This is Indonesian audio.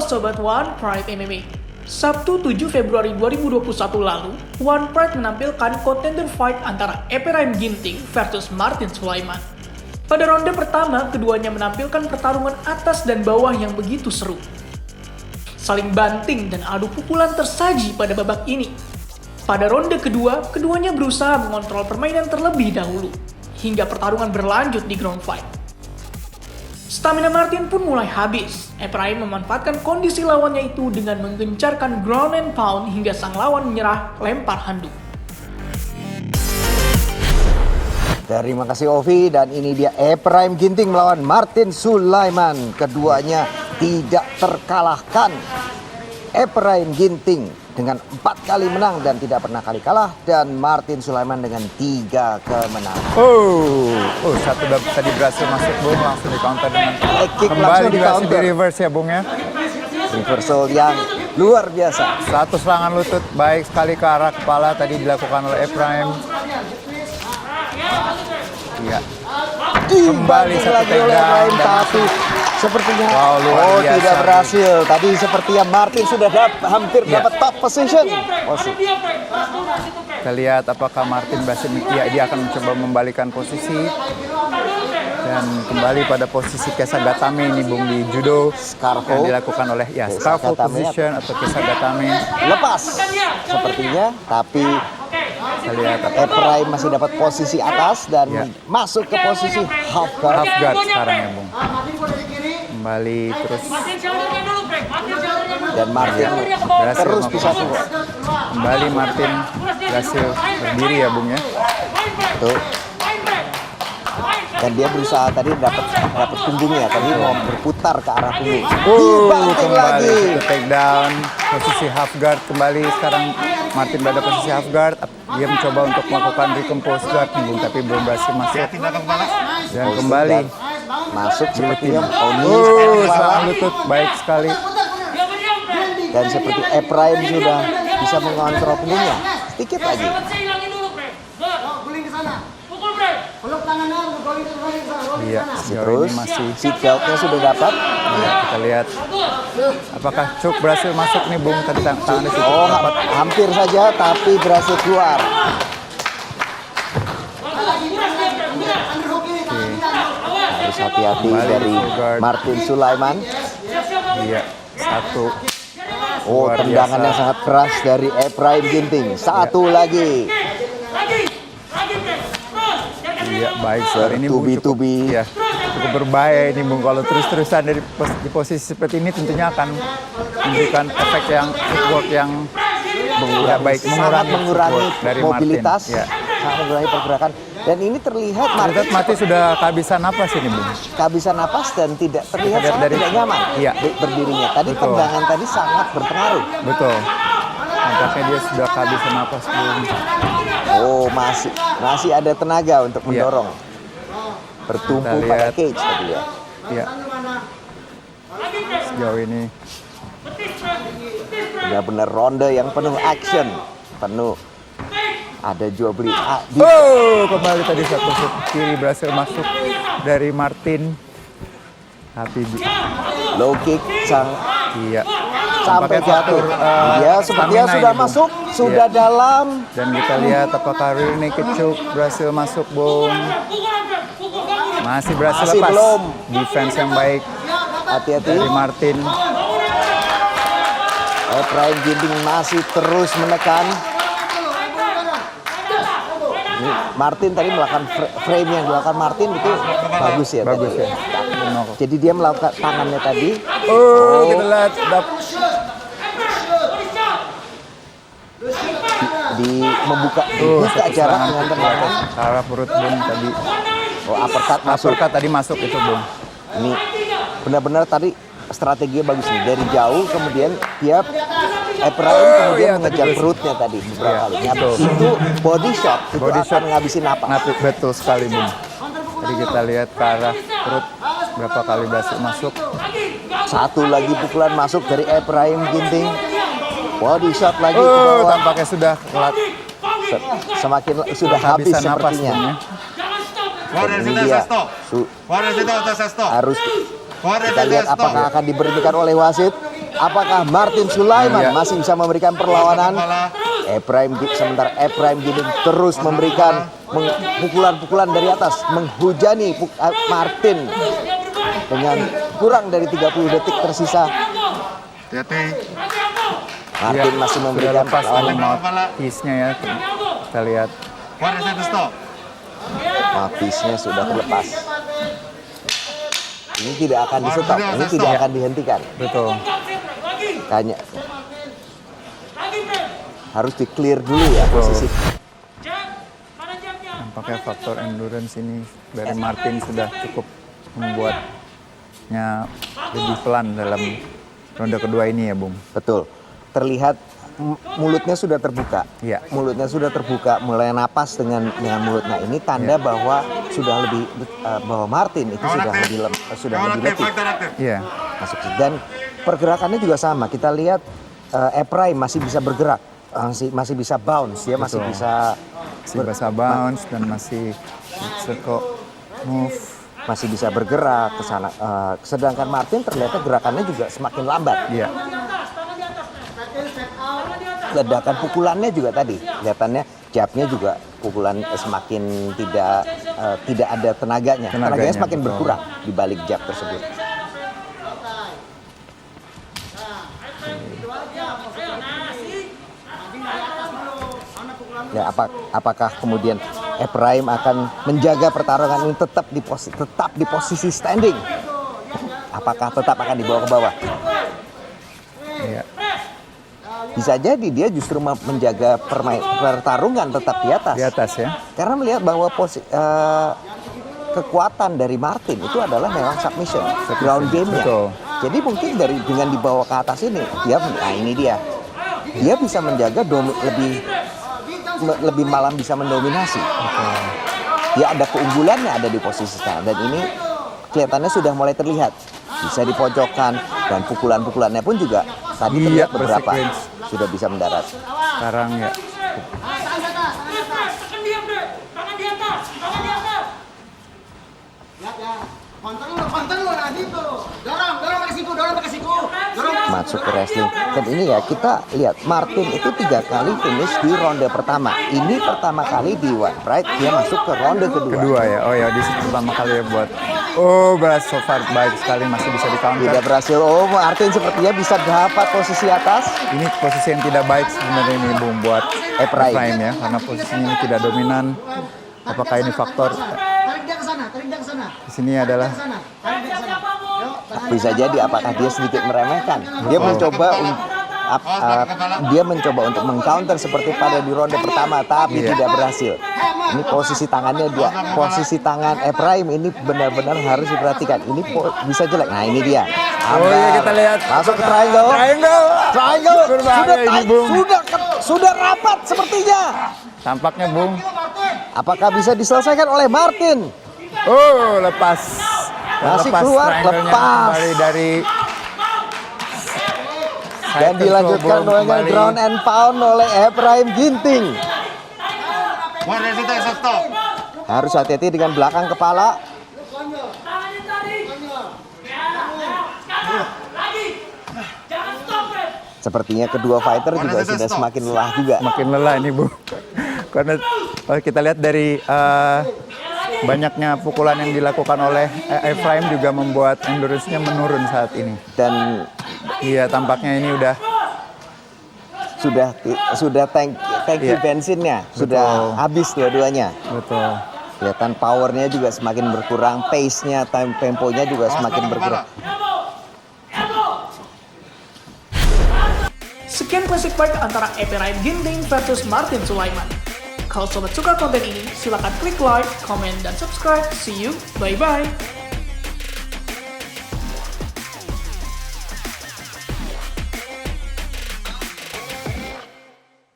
Halo Sobat One Pride MMA. Sabtu 7 Februari 2021 lalu, One Pride menampilkan contender fight antara Ephraim Ginting versus Martin Sulaiman. Pada ronde pertama, keduanya menampilkan pertarungan atas dan bawah yang begitu seru. Saling banting dan adu pukulan tersaji pada babak ini. Pada ronde kedua, keduanya berusaha mengontrol permainan terlebih dahulu, hingga pertarungan berlanjut di ground fight. Stamina Martin pun mulai habis. Ephraim memanfaatkan kondisi lawannya itu dengan menggencarkan ground and pound hingga sang lawan menyerah lempar handuk. Terima kasih Ovi, dan ini dia Ephraim Ginting melawan Martin Sulaiman. Keduanya tidak terkalahkan. Ephraim Ginting dengan 4 kali menang dan tidak pernah kali kalah, dan Martin Sulaiman dengan 3 kemenangan. Satu tadi berhasil masuk, Bung, langsung di counter dengan Kick kembali langsung di berhasil counter. di reverse ya, Bung ya. Reversal yang luar biasa. Satu serangan lutut baik sekali ke arah kepala tadi dilakukan oleh Ephraim. Iya. Kembali satu lagi oleh takedown Ephraim, dan tapi sepertinya luar biasa. tidak berhasil. Tadi sepertinya Martin sudah hampir dapat top position. Kita lihat apakah Martin berhasil. Dia akan mencoba membalikan posisi dan kembali pada posisi Kesagatame ini, Bung, di judo yang dilakukan oleh scarfo position atau Kesagatame. Lepas sepertinya, tapi Kita lihat Ephraim masih dapat posisi atas dan masuk ke posisi half guard. half guard sekarang ya, Bung. Kembali terus Dan Martin berhasil terus bisa melakukan. turun. Kembali Martin berhasil berdiri ya, Bung ya. Tuh. Dan dia berusaha tadi dapat punggungnya, tadi mau berputar ke arah punggung. Dibanting Kembali lagi. ke takedown, posisi half guard kembali. Sekarang Martin berada posisi half guard. Dia mencoba untuk melakukan recompose guard nih, Bung, tapi belum berhasil masuk. Dan kembali Masuk sepertinya serangan lutut baik sekali. dan seperti Ephraim sudah bisa mengontrol punggungnya. Sedikit lagi. Iya, sejauh Terus ini masih. seat belt-nya sudah dapat. Ya, kita lihat apakah Cuk berhasil masuk nih, Bung, tadi tangannya sudah Oh, dapat. hampir saja tapi berhasil keluar. Harus hati-hati Kembali dari full guard. Martin Sulaiman. Iya, satu. Oh, Luar tendangan biasa. yang sangat keras dari Ephraim Ginting. Satu lagi. Iya, baik sekali ini, Bung. Bertubi-tubi. Iya, cukup berbahaya ini, Bung. Kalau terus-terusan di posisi seperti ini tentunya akan memberikan efek yang footwork yang baik, Sangat mengurangi footwork dari mobilitas, Martin. Ya. sangat mengurangi pergerakan. Dan ini terlihat Martin sudah kehabisan napas ini, Bung. kehabisan napas dan tidak terlihat Kita lihat sangat dari- tidak nyaman Iya. berdirinya. Tadi Betul. tendangan tadi sangat berpengaruh. Betul. Nampaknya dia sudah kehabisan napas, Bung. Oh, masih ada tenaga untuk mendorong. Bertumpu Kita pada lihat. cage tadi ya. Iya. Sejauh ini Benar-benar ronde yang penuh action, penuh ada jual beli. kembali tadi satu shoot kiri berhasil masuk dari Martin. Tapi Low kick iya. sampai Tampaknya jatuh. faktor, Dia sepertinya stamina sudah ini, Bung. masuk, sudah Iya. dalam. Dan kita lihat apakah rear naked choke berhasil masuk, Bung. Masih berhasil Masih lepas. belum. Defense yang baik Hati-hati. dari Martin. Ephraim Ginting masih terus menekan. Ini Martin tadi melakukan frame yang dilakukan Martin itu bagus ya. Bagus tadi. ya. Jadi dia melakukan tangannya tadi. Kita lihat Di membuka satu jarak serangan dengan ke tendangan. arah perut, Bung, tadi. Oh, uppercut masuk. Uppercut tadi masuk itu, Bung. Ini benar-benar tadi strateginya bagus nih. Dari jauh kemudian dia Ephraim kemudian iya, mengejar tadi perutnya tadi beberapa Iya, kali. betul. Itu body shot, itu Body akan shot. menghabisin napas. Betul sekali, Bung. Tadi kita lihat ke arah perut berapa kali berhasil masuk. Satu lagi pukulan masuk dari Ephraim Ginting. Body shot lagi ke bawah. Tampaknya sudah Semakin sudah habis kehabisan napas, sepertinya. Bung, ya. Dan ini dia harus kita lihat apakah akan diberhentikan oleh wasit. Apakah Martin Sulaiman Iya. masih bisa memberikan perlawanan? Sementara Ephraim Ginting terus memberikan pukulan-pukulan dari atas, menghujani Martin dengan kurang dari 30 detik tersisa. Martin masih memberikan Sudah lepas perlawanan. mouthpiece-nya ya. Kita lihat. Mouthpiece-nya sudah terlepas. Ini tidak akan di-stop, ini tidak akan dihentikan. Betul. Hanya harus di-clear dulu ya posisi. Nampaknya faktor endurance ini dari Martin sudah cukup membuatnya lebih pelan dalam ronde kedua ini ya, Bung. Betul. Terlihat mulutnya sudah terbuka. Iya. Mulutnya sudah terbuka, mulai napas dengan mulutnya. Ini tanda bahwa sudah lebih bahwa Martin itu sudah lebih letih. Iya. Masuk dan pergerakannya juga sama. Kita lihat Ephraim masih bisa bergerak, masih bisa bounce, dia masih Betul. bisa bounce dan masih kok move. masih bisa bergerak ke sana. Sedangkan Martin ternyata gerakannya juga semakin lambat. Iya. Ledakan pukulannya juga tadi kelihatannya jabnya juga pukulan semakin tidak ada tenaganya semakin betul. berkurang di balik jab tersebut. Ya, apakah kemudian Ephraim akan menjaga pertarungan ini tetap di posisi standing? Apakah tetap akan dibawa ke bawah? Iya. Bisa jadi dia justru menjaga pertarungan tetap di atas. Di atas ya. Karena melihat bahwa kekuatan dari Martin itu adalah memang submission, ground game-nya. Betul. Jadi mungkin dengan dibawa ke atas ini, ini dia bisa menjaga lebih malam bisa mendominasi. Dia ada keunggulannya ada di posisi sekarang dan ini kelihatannya sudah mulai terlihat. Bisa dipojokkan dan pukulan-pukulannya pun juga tadi terlihat beberapa bersequence. sudah bisa mendarat. Sekarang ya. Masuk ke wrestling. Dan ini ya kita lihat Martin itu 3 kali finish di ronde pertama. Ini pertama kali di One Pride dia masuk ke ronde kedua. Kedua ya. Oh ya, di situ pertama kali ya buat. So far baik sekali masih bisa di counter. Tidak berhasil. Martin sepertinya bisa dapat posisi atas. Ini posisi yang tidak baik sebenarnya ini Bung buat Ephraim ya karena posisinya ini tidak dominan. Apakah ini faktor di sini adalah Bisa jadi apakah dia sedikit meremehkan. Dia mencoba untuk mengcounter seperti pada di ronde pertama tapi tidak berhasil. Ini posisi tangan Ephraim ini benar-benar harus diperhatikan. Ini bisa jelek. Nah, ini dia. kita lihat Masuk ke triangle. Berbahaya ini, Bung. Sudah rapat sepertinya. Tampaknya Bung. Apakah bisa diselesaikan oleh Martin? Lepas. Masih keluar, triangle-nya lepas. Kembali dari Dan dilanjutkan dengan ground and pound oleh Ephraim Ginting. Harus hati-hati dengan belakang kepala. Sepertinya kedua fighter juga sudah semakin lelah juga. Makin lelah ini Bu. Karena kalau kita lihat dari banyaknya pukulan yang dilakukan oleh Ephraim juga membuat endurance-nya menurun saat ini. Dan iya tampaknya ini sudah tangki bensinnya sudah habis dua-duanya. Betul. Kelihatan powernya juga semakin berkurang, pace-nya, temponya juga semakin berkurang. Sekian classic fight antara Ephraim Ginting versus Martin Sulaiman. Kalau sobat suka konten ini, silakan klik like, comment, dan subscribe. See you, bye-bye.